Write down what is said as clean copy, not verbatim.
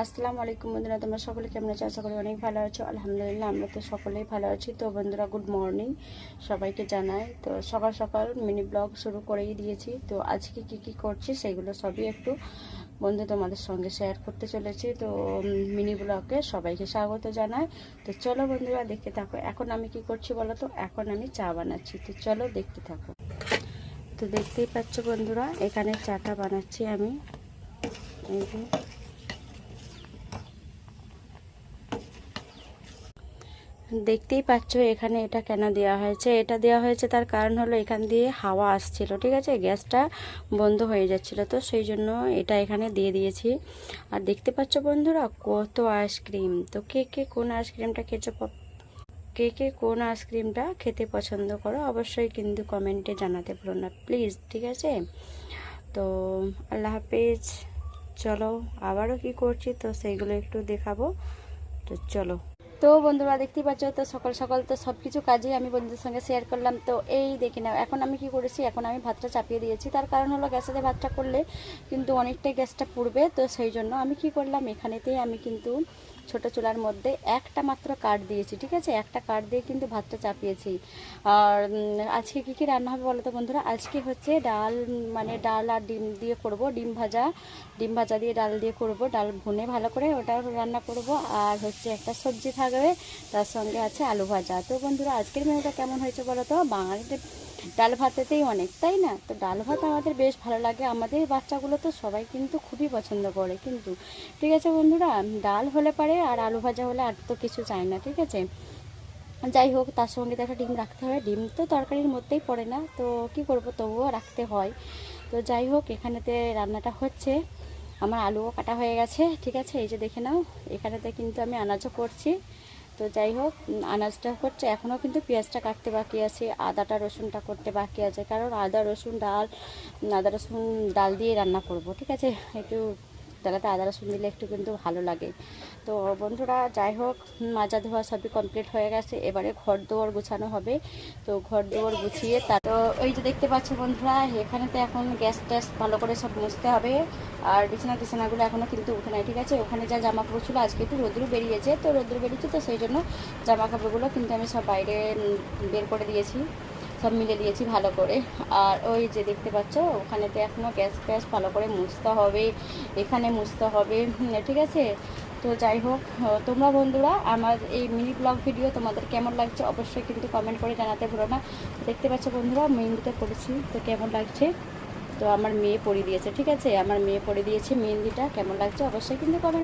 আসসালামু আলাইকুম বন্ধুরা, তোমরা সকলে কেমন আছো? আশা করি অনেক ভালো আছো। আলহামদুলিল্লাহ, আমরা তো সকলেই ভালো আছি। তো বন্ধুরা, গুড মর্নিং সবাইকে জানাই। তো সকাল সকাল মিনি ব্লগ শুরু করেই দিয়েছি। তো আজকে কি করছি সেগুলো সবই একটু বন্ধু তোমাদের সঙ্গে শেয়ার করতে চলেছি। তো মিনি ব্লগে সবাইকে স্বাগত জানাই। তো চলো বন্ধুরা, দেখতে থাকো। এখন আমি কি করছি বলো তো? এখন আমি চা বানাচ্ছি। তো চলো দেখতে থাকো। তো দেখতেই পাচ্ছ বন্ধুরা, এখানে চাটা বানাচ্ছি আমি। এই যে দেখতেই পাচ্ছ এখানে এটা কেন দেওয়া হয়েছে। এটা দেওয়া হয়েছে তার কারণ হলো এখান দিয়ে হাওয়া আসছিল, ঠিক আছে, গ্যাসটা বন্ধ হয়ে যাচ্ছিল, তো সেই জন্য এটা এখানে দিয়ে দিয়েছি। আর দেখতে পাচ্ছ বন্ধুরা কত আইসক্রিম। তো কে কে কোন আইসক্রিমটা খেয়েছো, কে কে কোন আইসক্রিমটা খেতে পছন্দ করো অবশ্যই কিন্তু কমেন্টে জানাতে ভুলো না প্লিজ, ঠিক আছে। তো আল্লাহ হাফেজ। চলো আবারও কি করছি তো সেইগুলো একটু দেখাবো। তো চলো। তো বন্ধুরা দেখতেই পাচ্ছ, তো সকাল সকাল তো সব কিছু কাজই আমি বন্ধুদের সঙ্গে শেয়ার করলাম। তো এই দেখে নাও, এখন আমি কি করেছি, এখন আমি ভাতটা চাপিয়ে দিয়েছি। তার কারণ হলো গ্যাসে ভাতটা করলে কিন্তু অনেকটাই গ্যাসটা পুড়বে। তো সেই জন্য আমি কি করলাম, এখানেতেই আমি কিন্তু ছোট চুলার মধ্যে একটা মাত্র কাঠ দিয়েছি, ঠিক আছে, একটা কাঠ দিয়ে কিন্তু ভাতটা চাপিয়েছি। আর আজকে কী কী রান্না হবে বলো তো বন্ধুরা? আজকে হচ্ছে ডাল, মানে ডাল আর ডিম দিয়ে করব, ডিম ভাজা দিয়ে ডাল দিয়ে করব, ডাল ভুনে ভালো করে ওটা রান্না করব। আর হচ্ছে একটা সবজি থাকবে, তার সঙ্গে আছে আলু ভাজা। তো বন্ধুরা আজকের মেনুটা কেমন হয়েছে বলো তো? বাঙালিদের ডাল ভাতেতেই অনেক, তাই না? তো ডাল ভাত আমাদের বেশ ভালো লাগে, আমাদের বাচ্চাগুলো তো সবাই কিন্তু খুবই পছন্দ করে কিন্তু, ঠিক আছে বন্ধুরা। ডাল হলে পারে আর আলু ভাজা হলে আর তো কিছু চাই না, ঠিক আছে। যাই হোক, তার সঙ্গে তো একটা ডিম রাখতে হবে। ডিম তো তরকারির মধ্যেই পড়ে না, তো কি করব, তবুও রাখতে হয়। তো যাই হোক, এখানেতে রান্নাটা হচ্ছে। আমার আলুও কাটা হয়ে গেছে, ঠিক আছে, এই যে দেখে নাও। এখানেতে কিন্তু আমি আনাজও করছি। তো যাই হোক, আনাজটা করছে, এখনও কিন্তু পেঁয়াজটা কাটতে বাকি আছে, আদাটা রসুনটা করতে বাকি আছে, কারণ আদা রসুন ডাল দিয়ে রান্না করব, ঠিক আছে। একটু ডালাতে আদা রসুন দিলে একটু কিন্তু ভালো লাগে। তো বন্ধুরা যাই হোক, মাজা ধোয়া সবই কমপ্লিট হয়ে গেছে, এবারে ঘর দুয়ার গুছানো হবে। তো ঘর দুয়ার গুছিয়ে তো ওই যে দেখতে পাচ্ছ বন্ধুরা, এখানেতে এখন গ্যাস ট্যাস ভালো করে সব মুছতে হবে। আর বিছানাগুলো এখনও কিন্তু উঠে নাই, ঠিক আছে। ওখানে যা জামা কাপড় ছিল, আজকে একটু রোদ্রু বেরিয়েছে, তো রোদ্রু বেরিয়েছে, তো সেই জন্য জামা কাপড়গুলো কিন্তু আমি সব বাইরে বের করে দিয়েছি, সব মিলে দিয়েছি ভালো করে। আর ওই যে দেখতে পাচ্ছ, ওখানেতে এখনও গ্যাস ভালো করে মুছতে হবে, এখানে মুছতে হবে, ঠিক আছে। তো যাই হোক, তোমরা বন্ধুরা আমার এই মিনি ব্লগ ভিডিও তোমাদের কেমন লাগছে অবশ্যই কিন্তু কমেন্ট করে জানাতে ভুলো না। দেখতে পাচ্ছ বন্ধুরা, মেহেন্দিটা করেছি, তো কেমন লাগছে? তো আমার মেয়ে পরিয়ে দিয়েছে, ঠিক আছে, আমার মেয়ে পরিয়ে দিয়েছে মেহেন্দিটা, কেমন লাগছে অবশ্যই কিন্তু কমেন্ট